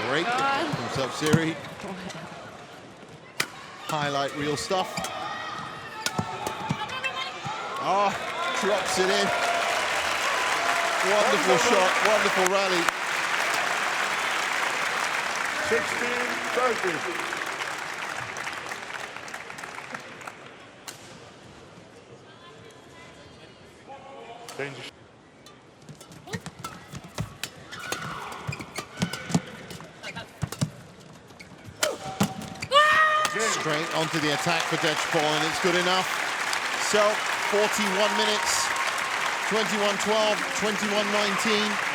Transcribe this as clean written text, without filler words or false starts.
break from Sabziri. Highlight reel stuff. Oh, drops it in. Wonderful shot, wonderful rally. 16-30. Danger. Straight onto the attack for Dechapol, and it's good enough. So, 41 minutes, 21-12, 21-19.